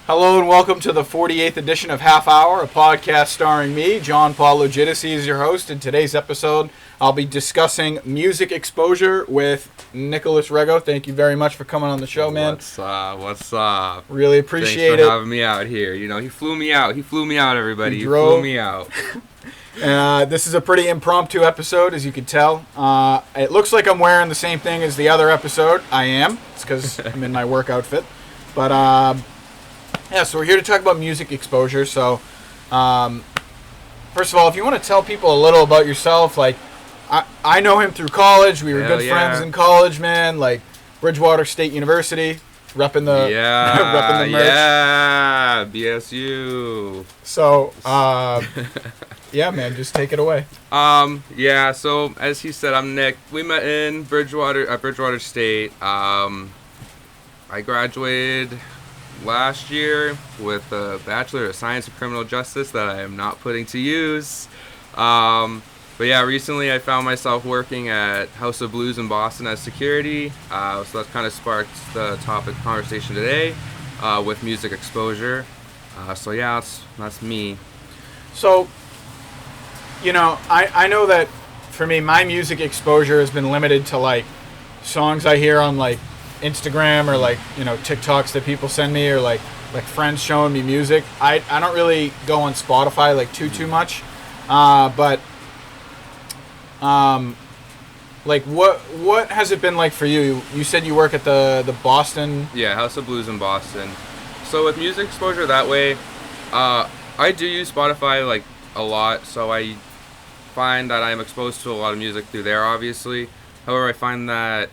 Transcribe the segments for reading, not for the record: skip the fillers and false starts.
Hello and welcome to the 48th edition of Half Hour, a podcast starring me, John Paul Logidici, as your host. In today's episode, I'll be discussing music exposure with Nicholas Rego. Thank you very much for coming on the show, man. What's up? Really appreciate it. Thanks for having me out here. You know, he flew me out, everybody. He flew me out. This is a pretty impromptu episode, as you can tell. It looks like I'm wearing the same thing as the other episode. I am. It's because I'm in my work outfit. But, yeah, so we're here to talk about music exposure. So, first of all, if you want to tell people a little about yourself, like, I know him through college. We were good friends in college, man. Like, Bridgewater State University, repping the repping the merch. Yeah, BSU. So, yeah, man, just take it away. Yeah. So as he said, I'm Nick. We met in Bridgewater State. I graduated last year with a Bachelor of Science in Criminal Justice that I am not putting to use. But yeah, recently I found myself working at House of Blues in Boston as security. So that kind of sparked the topic of conversation today with music exposure. So yeah, that's me. So, you know, I know that for me, my music exposure has been limited to like songs I hear on like Instagram or like, you know, TikToks that people send me or like friends showing me music. I don't really go on Spotify like too much. But like what has it been like for you? You said you work at the Boston. Yeah, House of Blues in Boston. So with music exposure that way, I do use Spotify like a lot, so I find that I'm exposed to a lot of music through there, obviously. However, I find that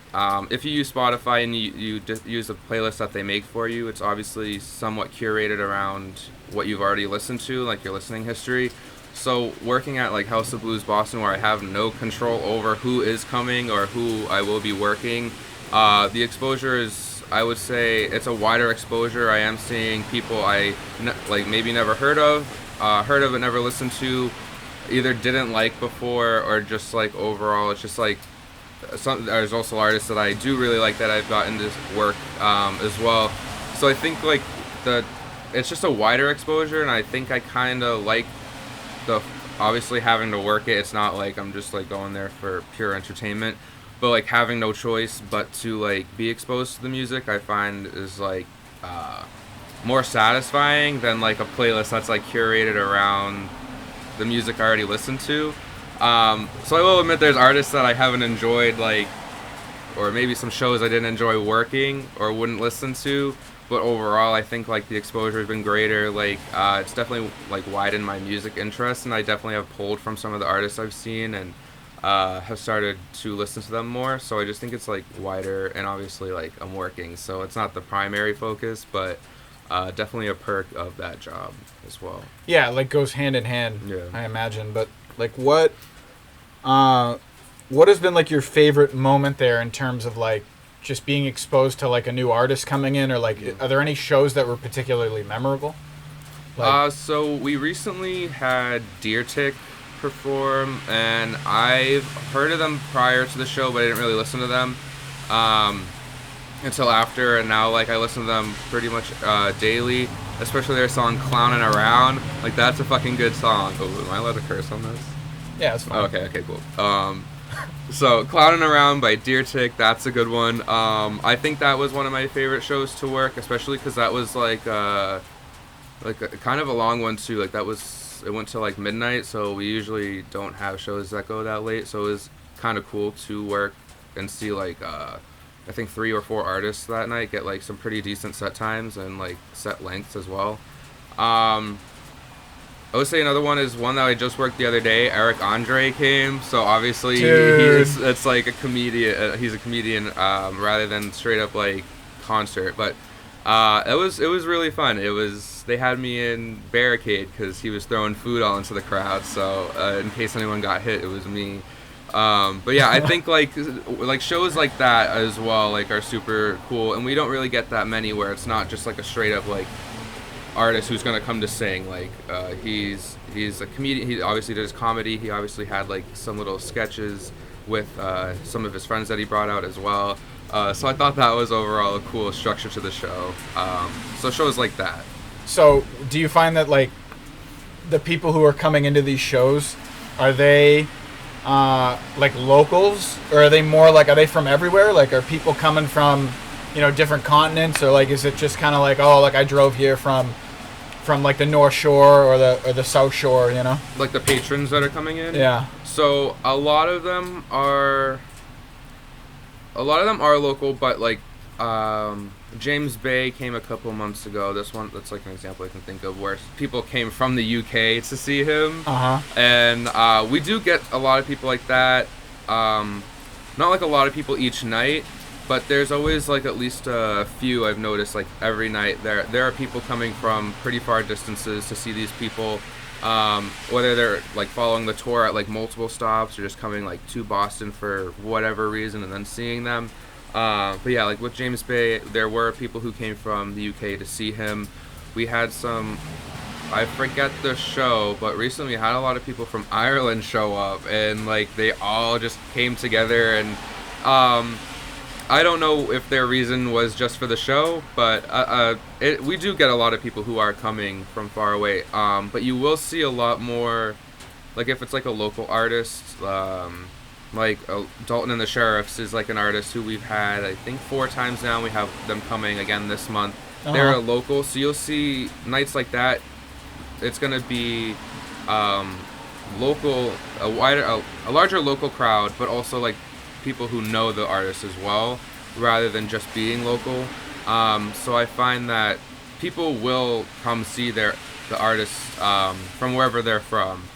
if you use Spotify and you use the playlist that they make for you, it's obviously somewhat curated around what you've already listened to, like your listening history. So working at like House of Blues Boston, where I have no control over who is coming or who I will be working, the exposure is, I would say, it's a wider exposure. I am seeing people like maybe never heard of but never listened to, either didn't like before, or just like overall, it's just like there's also artists that I do really like that I've gotten to work as well. So I think like it's just a wider exposure, and I think I kind of like obviously having to work it. It's not like I'm just like going there for pure entertainment, but like having no choice but to like be exposed to the music, I find is like more satisfying than like a playlist that's like curated around the music I already listened to. So I will admit there's artists that I haven't enjoyed, like, or maybe some shows I didn't enjoy working or wouldn't listen to, but overall I think like the exposure has been greater. Like it's definitely like widened my music interest, and I definitely have pulled from some of the artists I've seen and have started to listen to them more. So I just think it's like wider, and obviously like I'm working, so it's not the primary focus, but definitely a perk of that job as well. Yeah, like goes hand in hand, yeah. I imagine. But like what has been like your favorite moment there in terms of like just being exposed to like a new artist coming in, or like are there any shows that were particularly memorable? Like, so we recently had Deer Tick perform, and I've heard of them prior to the show, but I didn't really listen to them until after, and now like I listen to them pretty much daily, especially their song Clownin' Around. Like that's a fucking good song. Oh, am I allowed to curse on this? Yeah, it's fine. Okay, cool. So Clownin' Around by Deer Tick, that's a good one. I think that was one of my favorite shows to work, especially because that was like a kind of a long one too. Like it went to like midnight, so we usually don't have shows that go that late. So it was kind of cool to work and see like I think 3 or 4 artists that night get like some pretty decent set times and like set lengths as well. I would say another one is one that I just worked the other day. Eric Andre came, so obviously it's like a comedian. He's a comedian rather than straight up like concert. But it was really fun. They had me in barricade because he was throwing food all into the crowd. So in case anyone got hit, it was me. But yeah, I think like shows like that as well like are super cool, and we don't really get that many where it's not just like a straight up like artist who's gonna come to sing. Like he's a comedian. He obviously does comedy. He obviously had like some little sketches with some of his friends that he brought out as well. So I thought that was overall a cool structure to the show. So shows like that. So, do you find that like the people who are coming into these shows, are they like locals, or are they more like, are they from everywhere? Like, are people coming from, different continents, or like is it just kind of like, oh, like I drove here from like the North Shore or the South Shore, Like the patrons that are coming in. Yeah. So a lot of them are local, but like James Bay came a couple months ago. That's like an example I can think of where people came from the UK to see him. And we do get a lot of people like that. Not like a lot of people each night, but there's always like at least a few I've noticed like every night. There are people coming from pretty far distances to see these people. Whether they're like following the tour at like multiple stops or just coming like to Boston for whatever reason and then seeing them. But yeah, like with James Bay, there were people who came from the UK to see him. We had some, I forget the show, but recently we had a lot of people from Ireland show up, and like they all just came together. And I don't know if their reason was just for the show, but we do get a lot of people who are coming from far away. But you will see a lot more, like if it's like a local artist, like Dalton and the Sheriffs is like an artist who we've had, I think 4 times now. We have them coming again this month. They're a local, so you'll see nights like that. It's gonna be local, a larger local crowd, but also like people who know the artist as well, rather than just being local. So I find that people will come see the artists from wherever they're from,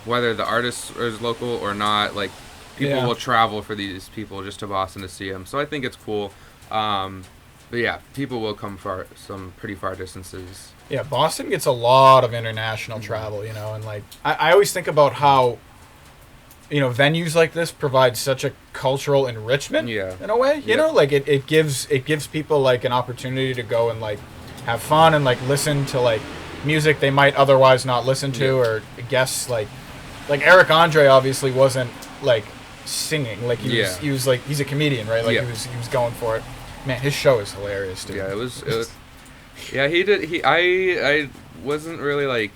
whether the artist is local or not. Like people will travel for these people just to Boston to see them. So I think it's cool. But yeah, people will come for some pretty far distances. Yeah, Boston gets a lot of international travel, and like I always think about how venues like this provide such a cultural enrichment in a way, like it gives people like an opportunity to go and like have fun and like listen to like music they might otherwise not listen to, or guess like Eric Andre obviously wasn't like singing, like he was like, he's a comedian, right? Like he was going for it. Man, his show is hilarious, dude. Yeah, it was yeah, I wasn't really like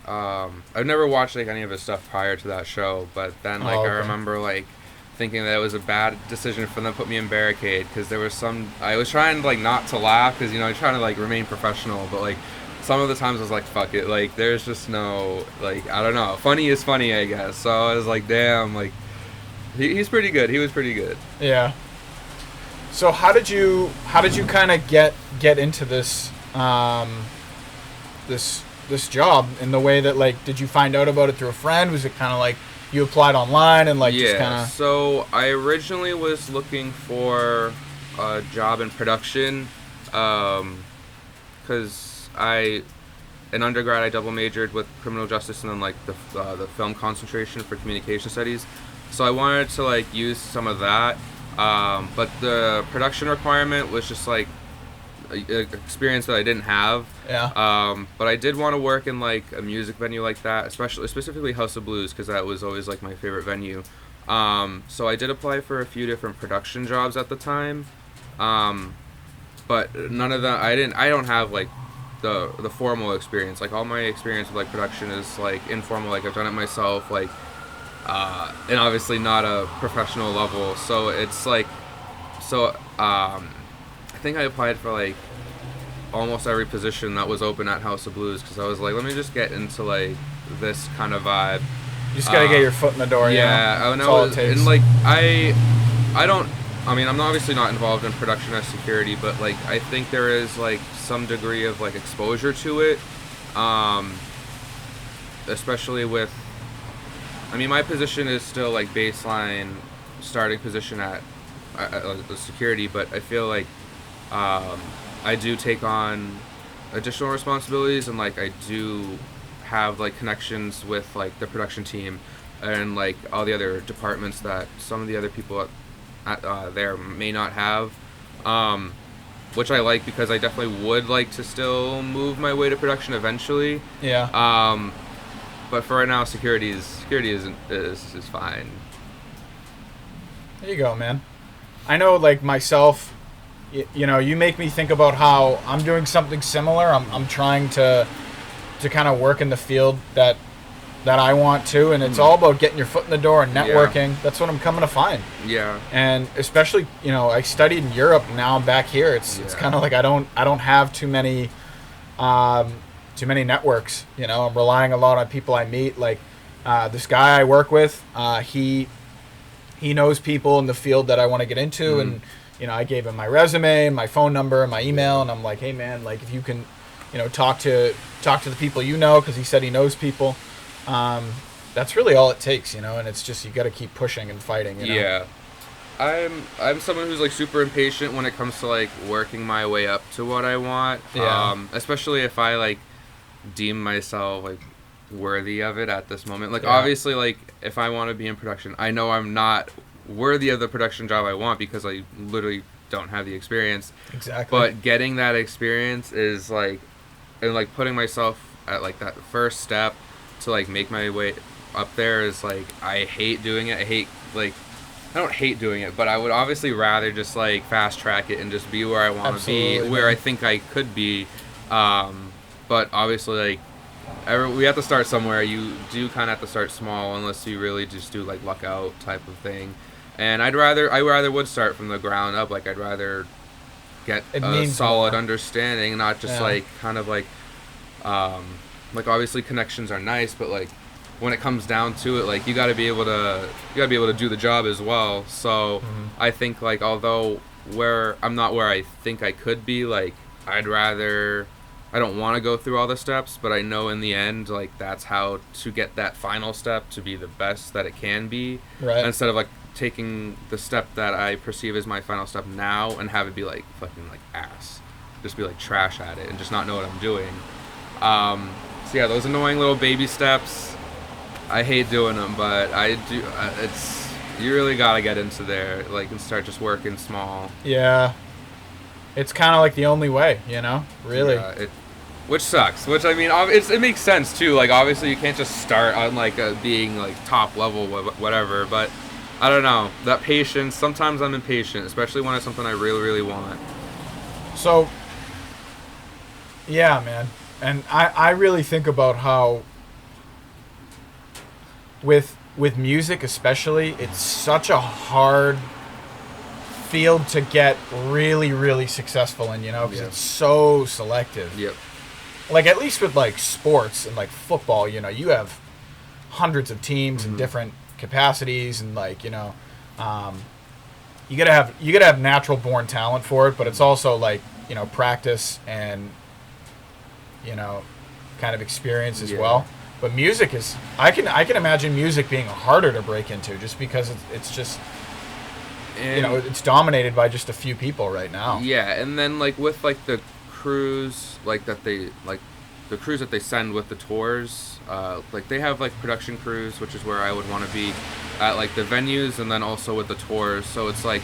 I've never watched like any of his stuff prior to that show, but then like I remember like thinking that it was a bad decision for them to put me in Barricade, because there was I was trying like not to laugh, because I'm trying to like remain professional, but like some of the times I was like, fuck it, like there's just no, like, I don't know, funny is funny, I guess. So I was like, damn, like he's pretty good. He was pretty good. Yeah. So how did you kind of get into this this job in the way that, like, did you find out about it through a friend? Was it kind of like you applied online and like just kind of? So I originally was looking for a job in production, because in undergrad I double majored with criminal justice and then like the film concentration for communication studies. So I wanted to like use some of that. But the production requirement was just like an experience that I didn't have. Yeah. But I did want to work in like a music venue like that, specifically House of Blues, because that was always like my favorite venue. So I did apply for a few different production jobs at the time. But none of them, I don't have like the formal experience. Like all my experience with like production is like informal, like I've done it myself, like and obviously not a professional level. So it's like, I think I applied for like almost every position that was open at House of Blues, because I was like, let me just get into like this kind of vibe. You just gotta get your foot in the door. Yeah, That's all it takes. And like I mean, I'm obviously not involved in production or security, but like I think there is like some degree of like exposure to it, especially with, I mean, my position is still like baseline starting position at the security, but I feel like I do take on additional responsibilities, and like I do have like connections with like the production team and like all the other departments that some of the other people at there may not have, which I like, because I definitely would like to still move my way to production eventually. Yeah. But for right now, security is fine. There you go, man. I know, like myself, you know, you make me think about how I'm doing something similar. I'm trying to kind of work in the field that I want to, and it's all about getting your foot in the door and networking. That's what I'm coming to find. Yeah. And especially, you know, I studied in Europe, now I'm back here. It's kind of like I don't have too many networks. You know, I'm relying a lot on people I meet. Like this guy I work with, he knows people in the field that I want to get into, and you know, I gave him my resume, my phone number, and my email, and I'm like, hey man, like if you can, you know, talk to the people you know, because he said he knows people. That's really all it takes, you know, and it's just you got to keep pushing and fighting. You know? Yeah. I'm someone who's like super impatient when it comes to like working my way up to what I want. Yeah. Especially if I like deem myself like worthy of it at this moment. Like obviously, like if I want to be in production, I know I'm not worthy of the production job I want because I literally don't have the experience. Exactly. But getting that experience is like, and like putting myself at like that first step to like make my way up there is like, I hate doing it. I don't hate doing it, but I would obviously rather just like fast track it and just be where I want to be, where I think I could be. But obviously, like we have to start somewhere. You do kind of have to start small, unless you really just do like luck out type of thing. And I rather would start from the ground up. Like I'd rather get a solid understanding, not just like kind of like obviously connections are nice, but like when it comes down to it, like you got to be able to do the job as well. So I think like although I'm not where I think I could be, like I don't want to go through all the steps, but I know in the end like that's how to get that final step to be the best that it can be. Right. Instead of like taking the step that I perceive as my final step now and have it be like fucking like ass, just be like trash at it and just not know what I'm doing. So yeah, those annoying little baby steps, I hate doing them, but I do. You really gotta get into there, like, and start just working small. Yeah, it's kind of like the only way, you know. Really. Yeah, which sucks. Which I mean, it makes sense too. Like obviously you can't just start on like being like top level whatever. But I don't know, that patience. Sometimes I'm impatient, especially when it's something I really really want. So. Yeah, man. And I really think about how with music especially, it's such a hard field to get really, really successful in, you know, because it's so selective. Yep. Like at least with like sports and like football, you know, you have hundreds of teams in different capacities, and like, you know, you gotta have natural born talent for it, but it's also like, you know, practice and, you know, kind of experience as well. But music is, I can imagine music being harder to break into just because it's just, you know, it's dominated by just a few people right now. Yeah, and then like with like the crews like that they like the crews that they send with the tours, like they have like production crews, which is where I would want to be at like the venues, and then also with the tours. So it's like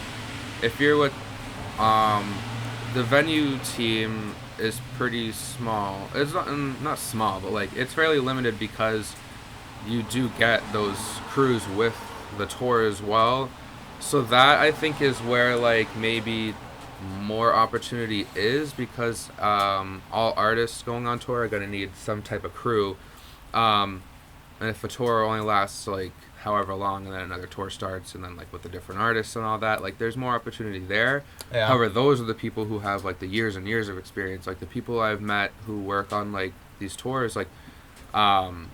if you're with the venue team is pretty small. It's not small, but like it's fairly limited because you do get those crews with the tour as well. So that I think is where like maybe more opportunity is, because all artists going on tour are gonna need some type of crew. And if a tour only lasts like however long, and then another tour starts, and then like with the different artists and all that, like there's more opportunity there. Yeah. However, those are the people who have like the years and years of experience. Like the people I've met who work on like these tours, like some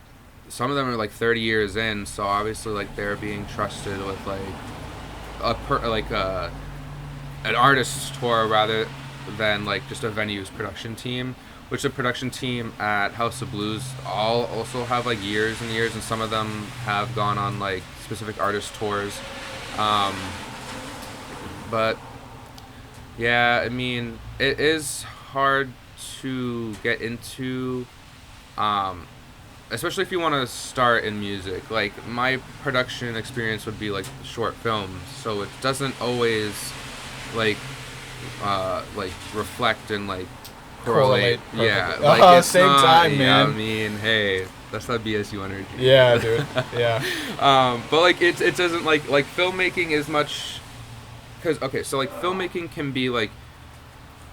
of them are like 30 years in, so obviously like they're being trusted with like an artist's tour rather than like just a venue's production team. Which the production team at House of Blues all also have like years and years, and some of them have gone on like specific artist tours. But yeah, I mean, it is hard to get into, especially if you want to start in music. Like my production experience would be like short films, so it doesn't always like reflect and like correlate. Yeah, like it's same not, time, man. I mean, hey, that's not BSU energy. Yeah, dude. Yeah. But like it doesn't like filmmaking as much, because okay, so like filmmaking can be like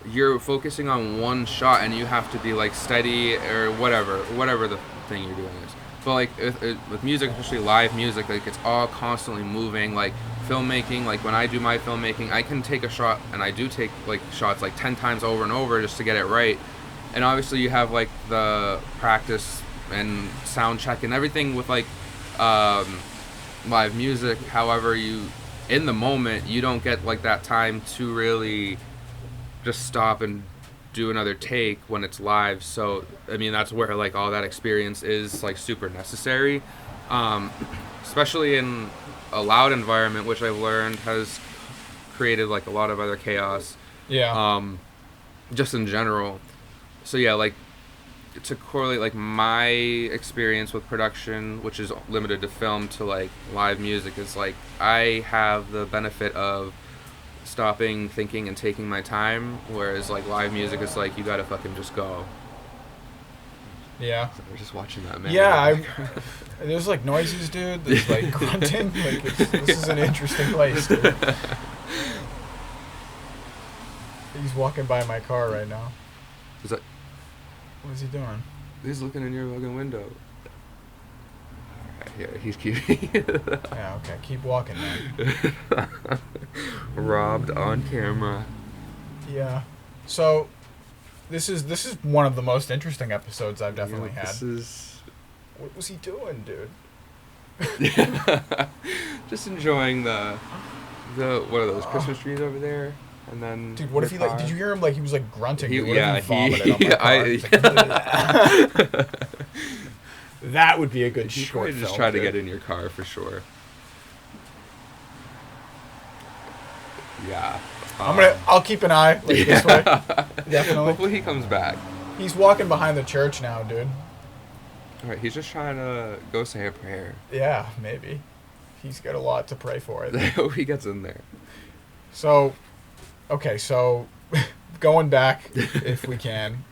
you're focusing on one shot and you have to be like steady or whatever the thing you're doing is. But like with music, especially live music, like it's all constantly moving. Like filmmaking, like when I do my filmmaking, I can take a shot, and I do take like shots like 10 times over and over just to get it right. And obviously you have like the practice and sound check and everything with like live music. However, you in the moment you don't get like that time to really just stop and do another take when it's live. So I mean, that's where like all that experience is like super necessary, especially in a loud environment, which I've learned has created like a lot of other chaos, just in general. So yeah, like to correlate like my experience with production, which is limited to film, to like live music, is like I have the benefit of stopping, thinking, and taking my time, whereas like live music is like you gotta fucking just go. Yeah. So we're just watching that, man. Yeah, there's like noises, dude. There's like grunting. Like this is an interesting place, dude. He's walking by my car right now. Is that? What is he doing? He's looking in your fucking window. Alright, yeah, he's keeping. Yeah, okay. Keep walking, man. Robbed on camera. Yeah. So, this is one of the most interesting episodes I've definitely had. This is. What was he doing, dude? Just enjoying the what are those Christmas trees over there, and then. Dude, what if he like? Did you hear him like he was like grunting? What if he vomited on my car? That would be a good you short film. Just film, try dude. to get in your car for sure. Yeah. I'll keep an eye like this way. Definitely. Hopefully he comes back. He's walking behind the church now, dude. Alright, he's just trying to go say a prayer. Yeah, maybe. He's got a lot to pray for. I hope he gets in there. So, okay, so going back, if we can.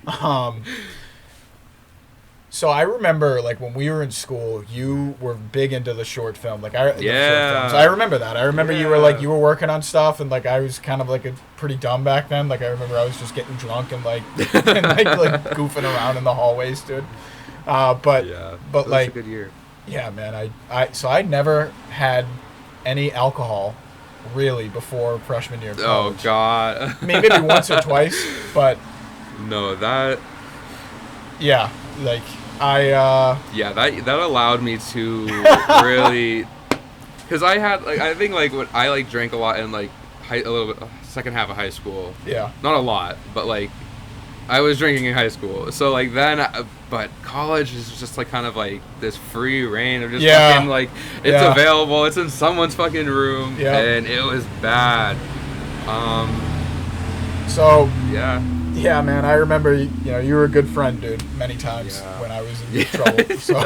So I remember, like, when we were in school, you were big into the short film. Like, short films. I remember that. I remember you were working on stuff, and like I was kind of like a pretty dumb back then. Like I remember I was just getting drunk and like like goofing around in the hallways, dude. But like, a good year. Yeah, man. I never had any alcohol really before freshman year of college. Oh God. Maybe once or twice, but no, that. Yeah, like Yeah, that allowed me to really, because I had like I think like what I like drank a lot in like a little bit second half of high school. Yeah. Not a lot, but like I was drinking in high school. So like then, but college is just like kind of like this free reign of just fucking like it's available. It's in someone's fucking room, and it was bad. So yeah. Yeah, man, I remember, you were a good friend, dude, many times when I was in trouble. So,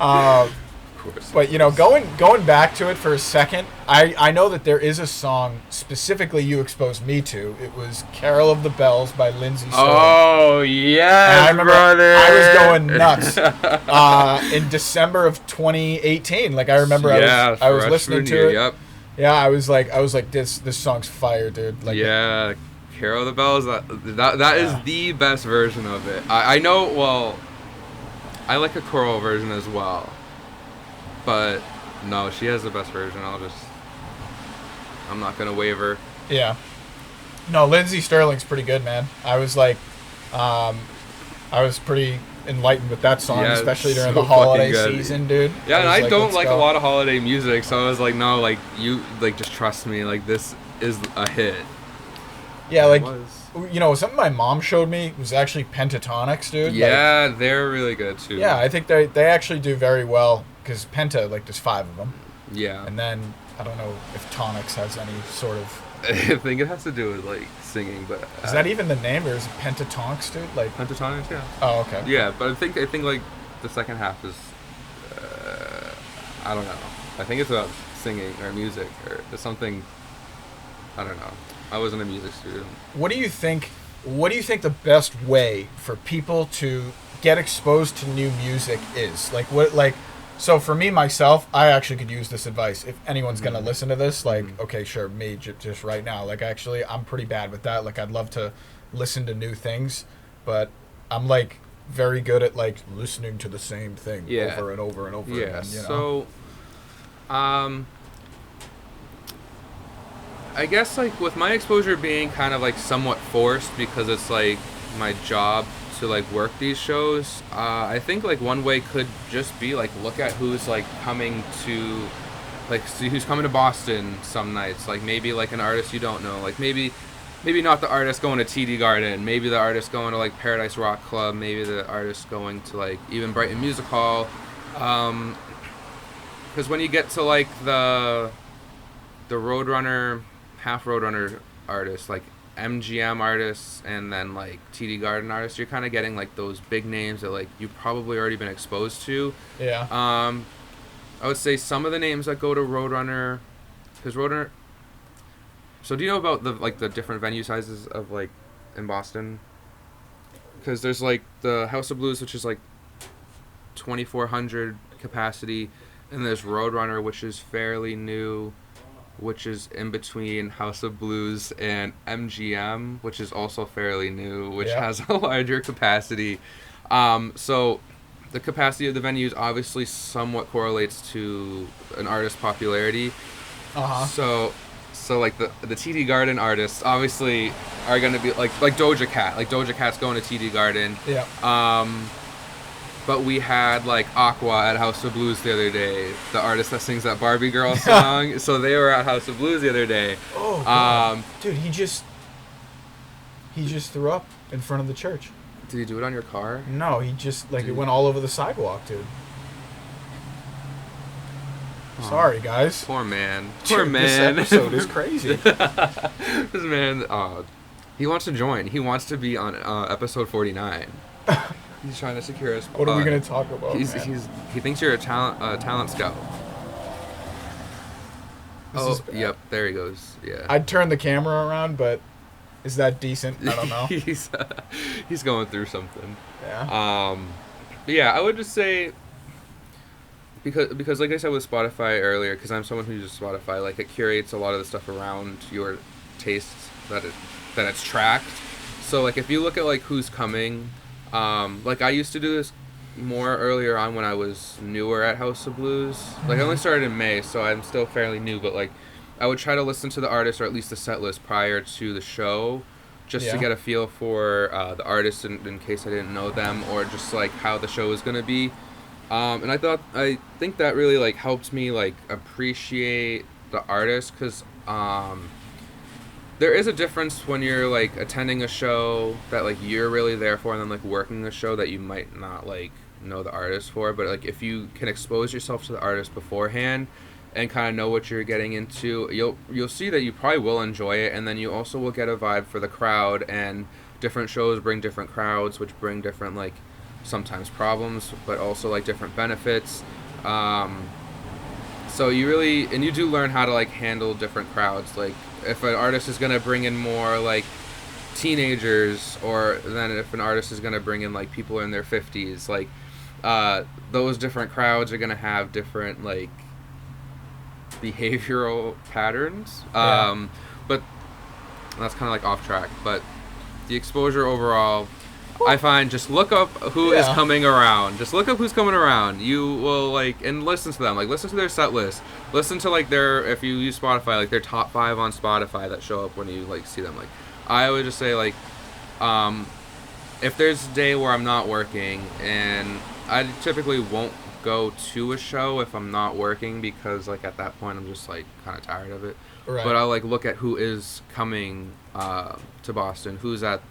of course. But, going back to it for a second, I know that there is a song specifically you exposed me to. It was Carol of the Bells by Lindsay Sterling. Oh, yes, I remember brother. I was going nuts in December of 2018. Like, I remember I was listening to it. Yep. Yeah, I was like, this song's fire, dude. Like, yeah. Carol of the Bells, that is the best version of it. I know, well, I like a choral version as well. But, no, she has the best version. I'm not going to waver. Yeah. No, Lindsay Sterling's pretty good, man. I was like, I was pretty enlightened with that song, especially during the holiday season, dude. Yeah, and I don't like a lot of holiday music, so I was like, no, like, you, like, just trust me. Like, this is a hit. Yeah, like, something my mom showed me was actually Pentatonics, dude. Yeah, like, they're really good, too. Yeah, I think they actually do very well, because Penta, like, there's 5 of them. Yeah. And then, I don't know if Tonics has any sort of... I think it has to do with, like, singing, but... Is that even the name, or is it Pentatonics, dude? Like Pentatonics, yeah. Oh, okay. Yeah, but I think, like, the second half is... I don't know. I think it's about singing, or music, or something... I don't know. I wasn't a music student. What do you think the best way for people to get exposed to new music is? So for me, myself, I actually could use this advice. If anyone's going to listen to this, like, okay, sure, me just right now. Like, actually, I'm pretty bad with that. Like, I'd love to listen to new things, but I'm, like, very good at, like, listening to the same thing over and over and over again. You know? So, I guess, like, with my exposure being kind of, like, somewhat forced because it's, like, my job to like work these shows, I think like one way could just be like look at who's like coming to like see who's coming to Boston some nights, like maybe like an artist you don't know, like maybe not the artist going to TD Garden, maybe the artist going to like Paradise Rock Club, maybe the artist going to like even Brighton Music Hall, because when you get to like the Roadrunner, half Roadrunner artists, like MGM artists and then like TD Garden artists, you're kind of getting like those big names that like you've probably already been exposed to. Yeah. I would say some of the names that go to Roadrunner, because Roadrunner. So do you know about the different venue sizes of like in Boston? Because there's like the House of Blues, which is like 2,400 capacity, and there's Roadrunner, which is fairly new, which is in between House of Blues and MGM, which is also fairly new, which has a larger capacity. So the capacity of the venues obviously somewhat correlates to an artist's popularity. So like the TD Garden artists obviously are going to be like Doja Cat. Like Doja Cat's going to TD Garden. Yeah. But we had like Aqua at House of Blues the other day, the artist that sings that Barbie Girl song. So they were at House of Blues the other day. Oh, God. Dude, he just threw up in front of the church. Did he do it on your car? No, he just like it went all over the sidewalk, dude. Oh, sorry, guys. Poor man. This episode is crazy. This man, he wants to join. He wants to be on episode 49. He's trying to secure his. What are we gonna talk about? He thinks you're a talent scout. Yep, there he goes. Yeah. I'd turn the camera around, but is that decent? I don't know. he's going through something. Yeah. But yeah, I would just say because like I said with Spotify earlier, because I'm someone who uses Spotify, like it curates a lot of the stuff around your tastes that it's tracked. So like if you look at like who's coming. Like I used to do this more earlier on when I was newer at House of Blues. Like I only started in May, so I'm still fairly new, but like I would try to listen to the artist or at least the set list prior to the show just to get a feel for the artist in case I didn't know them, or just like how the show was going to be. And I think that really like helped me like appreciate the artist, because there is a difference when you're like attending a show that like you're really there for, and then like working a show that you might not like know the artist for. But like if you can expose yourself to the artist beforehand and kind of know what you're getting into, you'll see that you probably will enjoy it, and then you also will get a vibe for the crowd. And different shows bring different crowds, which bring different like sometimes problems, but also like different benefits. So you do learn how to like handle different crowds. Like if an artist is going to bring in more like teenagers, or then if an artist is going to bring in like people in their 50s, like those different crowds are going to have different like behavioral patterns. But that's kind of like off track. But the exposure overall, I find just look up who is coming around. Just look up who's coming around. You will like, and listen to them. Like listen to their set list. Listen to like if you use Spotify, like their top 5 on Spotify that show up when you like see them. Like I would just say like, if there's a day where I'm not working, and I typically won't go to a show if I'm not working, because like at that point I'm just like kind of tired of it. Right. But I'll like look at who is coming to Boston, who's at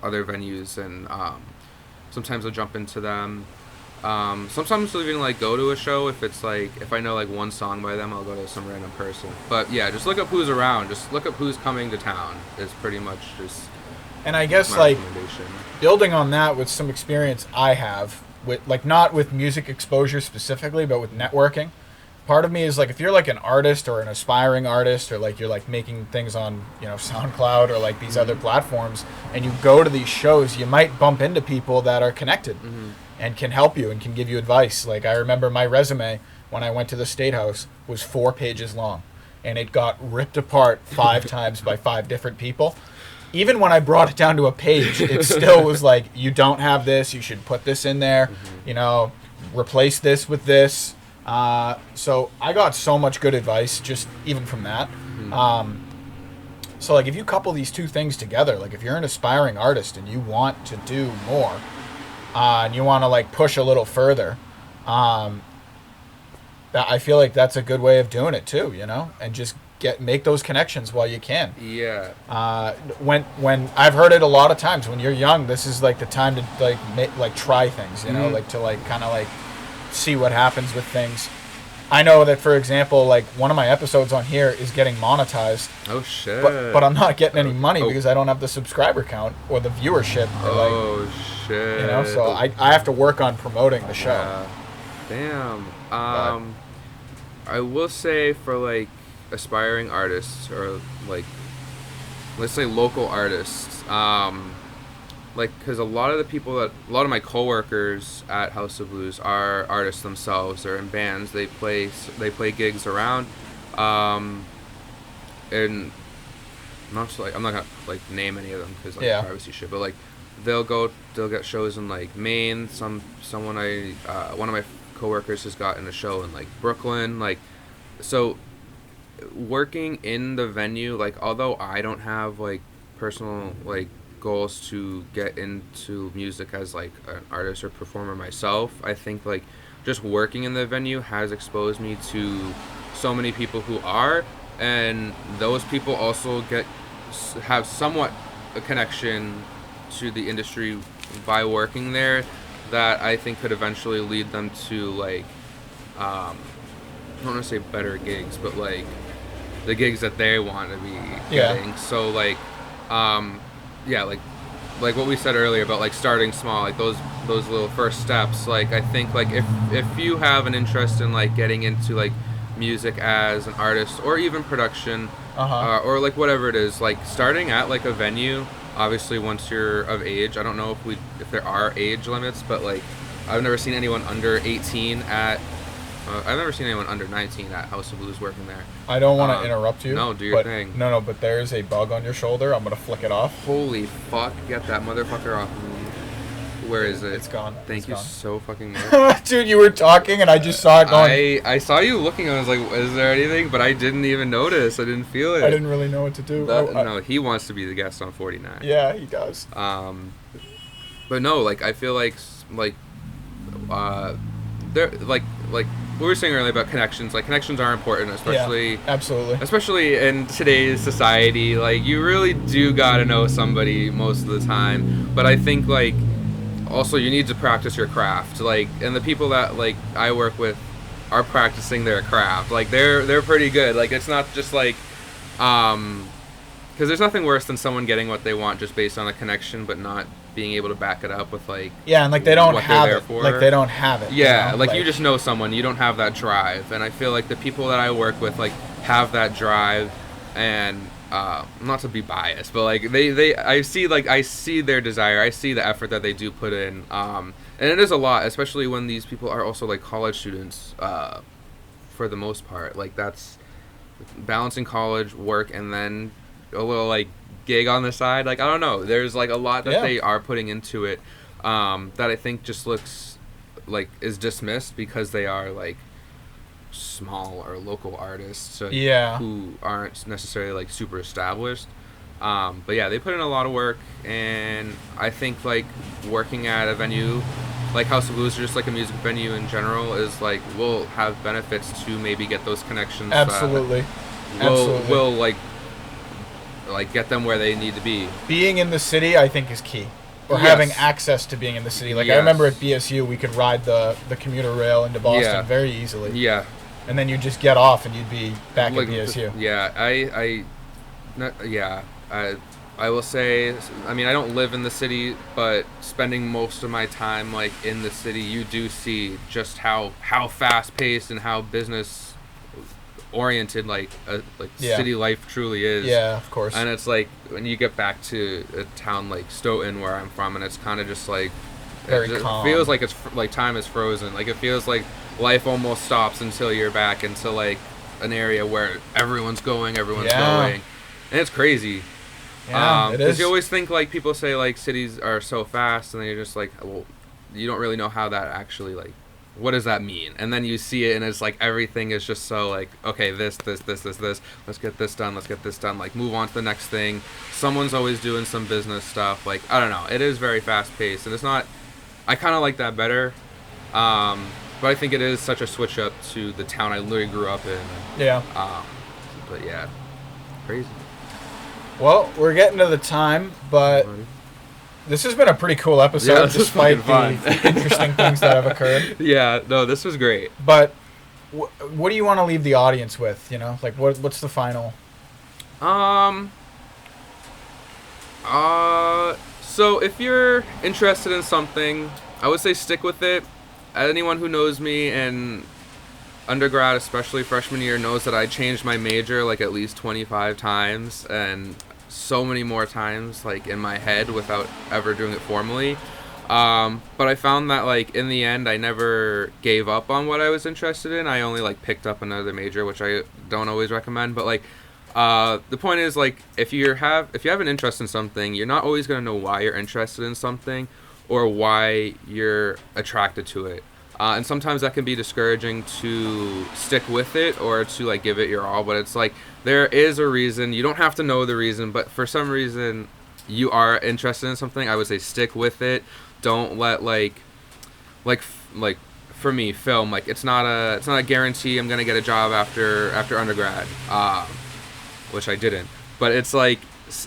other venues, and sometimes I'll jump into them. Sometimes I'll even like go to a show if I know like one song by them, I'll go to some random person. But yeah, just look up who's around. Just look up who's coming to town is pretty much just. And I guess like building on that with some experience I have with like not with music exposure specifically, but with networking. Part of me is like if you're like an artist or an aspiring artist, or like you're like making things on SoundCloud or like these other platforms, and you go to these shows, you might bump into people that are connected. and can help you and can give you advice. Like, I remember my resume when I went to the State House was 4 pages long, and it got ripped apart 5 times by 5 different people. Even when I brought it down to a page, it still was like, you don't have this, you should put this in there, you know, replace this with this. So I got so much good advice just even from that. So like, if you couple these two things together, like if you're an aspiring artist and you want to do more, and you want to like push a little further, I feel like that's a good way of doing it too, you know, and just make those connections while you can. Yeah. When I've heard it a lot of times, when you're young, this is like the time to like try things, you know, like to like kind of like see what happens with things. I know that, for example, like one of my episodes on here is getting monetized. Oh shit. But I'm not getting any money because I don't have the subscriber count or the viewership. Or shit. You know, so I have to work on promoting the show. Yeah. Damn. I will say for like aspiring artists or like, let's say local artists, like, because a lot of my coworkers at House of Blues are artists themselves. They're in bands. They play gigs around, and not just like, I'm not gonna like name any of them because like privacy shit. But like they'll get shows in like Maine. One of my coworkers has gotten a show in like Brooklyn. Like, so working in the venue, like, although I don't have like personal like goals to get into music as like an artist or performer myself, I think like just working in the venue has exposed me to so many people who are, and those people also have somewhat a connection to the industry by working there, that I think could eventually lead them to like I don't want to say better gigs, but like the gigs that they want to be getting. So like like what we said earlier about like starting small, like those little first steps. Like I think like if you have an interest in like getting into like music as an artist or even production, or like whatever it is, like starting at like a venue, obviously once you're of age. I don't know if there are age limits, but like I've never seen anyone under 18 at I've never seen anyone under 19 at House of Blues working there. I don't want to interrupt you. No, do your thing. No, but there's a bug on your shoulder. I'm going to flick it off. Holy fuck, get that motherfucker off me. Where is it? It's gone. Thank you so fucking much. Dude, you were talking and I just saw it going. I saw you looking and I was like, is there anything? But I didn't even notice. I didn't feel it. I didn't really know what to do. No, he wants to be the guest on 49. Yeah, he does. But no, like, I feel like there, like we were saying earlier about connections. Like, connections are important, especially absolutely, especially in today's society. Like, you really do gotta know somebody most of the time. But I think like also you need to practice your craft. Like, and the people that like I work with are practicing their craft. Like, they're pretty good. Like, it's not just like because there's nothing worse than someone getting what they want just based on a connection, but not being able to back it up with like and like they don't have it. Like they don't have it. Yeah, you know? Like you just know someone, you don't have that drive, and I feel like the people that I work with like have that drive, and not to be biased, but like I see their desire, I see the effort that they do put in, and it is a lot, especially when these people are also like college students, for the most part. Like, that's balancing college, work, and then a little like gig on the side. Like, I don't know, there's like a lot that they are putting into it, that I think just looks like is dismissed because they are like small or local artists, who aren't necessarily like super established. But yeah, they put in a lot of work, and I think like working at a venue like House of Blues, or just like a music venue in general, is like will have benefits to maybe get those connections. Absolutely. Will like get them where they need to be. Being in the city, I think, is key. Or having access to being in the city. Like, I remember at BSU, we could ride the commuter rail into Boston very easily. Yeah. And then you'd just get off and you'd be back at BSU. I will say, I mean, I don't live in the city, but spending most of my time like in the city, you do see just how fast paced and how business oriented city life truly is. Yeah, of course. And it's like when you get back to a town like Stoughton, where I'm from, and it's kind of just like very It calm. feels like it's like time is frozen. Like it feels like life almost stops until you're back into like an area where everyone's going, and it's crazy. Yeah, it Because is. you always think like people say like cities are so fast, and then you're just like, well, you don't really know how that actually like, what does that mean? And then you see it, and it's like everything is just so like, okay, this. Let's get this done. Like move on to the next thing. Someone's always doing some business stuff. Like I don't know. It is very fast paced, and it's not. I kind of like that better. But I think it is such a switch up to the town I literally grew up in. Yeah. But yeah, crazy. Well, we're getting to the time, but this has been a pretty cool episode, Yeah, this is despite fucking the fun. interesting things that have occurred. Yeah, no, this was great. But what do you want to leave the audience with? You know, like what's the final? So if you're interested in something, I would say stick with it. Anyone who knows me in undergrad, especially freshman year, knows that I changed my major like at least 25 times, and so many more times like in my head without ever doing it formally. But I found that like in the end I never gave up on what I was interested in. I only like picked up another major, which I don't always recommend, but like the point is like if you have an interest in something, you're not always going to know why you're interested in something or why you're attracted to it. And sometimes that can be discouraging to stick with it or to like give it your all, but it's like there is a reason. You don't have to know the reason, but for some reason you are interested in something, I would say stick with it. Don't let like for me, film, like it's not a guarantee I'm gonna get a job after undergrad, which I didn't. But it's like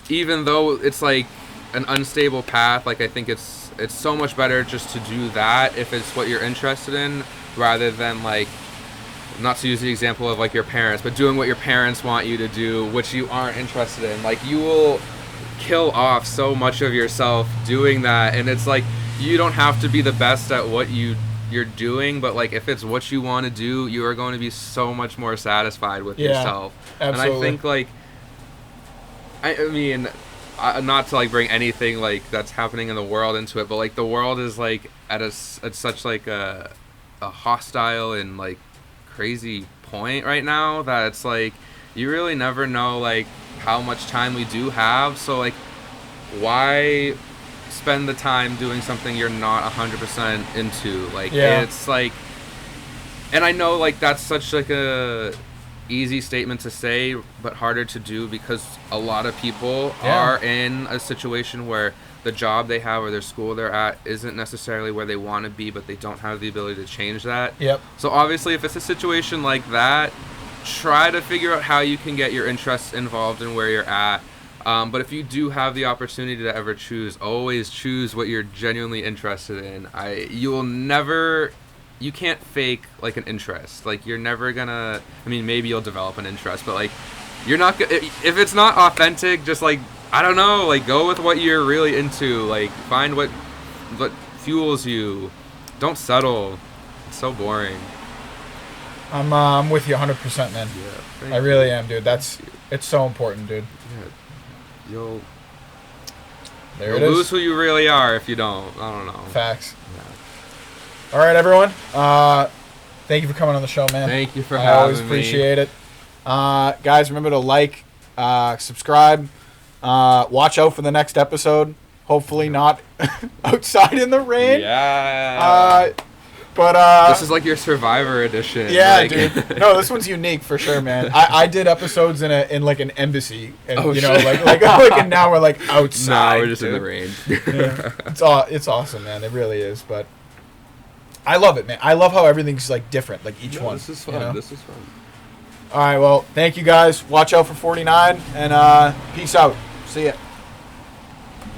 even though it's like an unstable path, like I think it's so much better just to do that if it's what you're interested in, rather than like, not to use the example of like your parents, but doing what your parents want you to do, which you aren't interested in. Like you will kill off so much of yourself doing that, and it's like you don't have to be the best at what you're doing, but like if it's what you want to do, you are going to be so much more satisfied with yourself. Absolutely. And I think like I mean, not to like bring anything like that's happening in the world into it, but like the world is like at such like a hostile and like crazy point right now that it's like you really never know like how much time we do have. So like why spend the time doing something you're not 100% into? Like it's like, and I know like that's such like a easy statement to say but harder to do, because a lot of people are in a situation where the job they have or their school they're at isn't necessarily where they want to be, but they don't have the ability to change that. So obviously if it's a situation like that, try to figure out how you can get your interests involved in where you're at. But if you do have the opportunity to ever choose, always choose what you're genuinely interested in. You can't fake like an interest. Like you're never gonna, I mean maybe you'll develop an interest, but like you're not if it's not authentic, just like I don't know, like go with what you're really into. Like find what fuels you. Don't settle. It's so boring. I'm with you 100%, man. Yeah, I really am, dude. It's so important, dude. Yeah. You'll lose lose who you really are if you don't. I don't know. Facts. Yeah. All right, everyone. Thank you for coming on the show, man. Thank you for having me. I always appreciate it. Guys, remember to like, subscribe, watch out for the next episode. Hopefully not outside in the rain. Yeah. But this is like your Survivor edition. Yeah, like. dude. No, this one's unique for sure, man. I did episodes in like an embassy, and shit. like and now we're like outside. No, we're just dude. in the rain. Yeah. It's awesome, man. It really is. But I love it, man. I love how everything's like different, like each one. This is fun. You know? This is fun. All right, well, thank you guys. Watch out for 49, and peace out. See ya.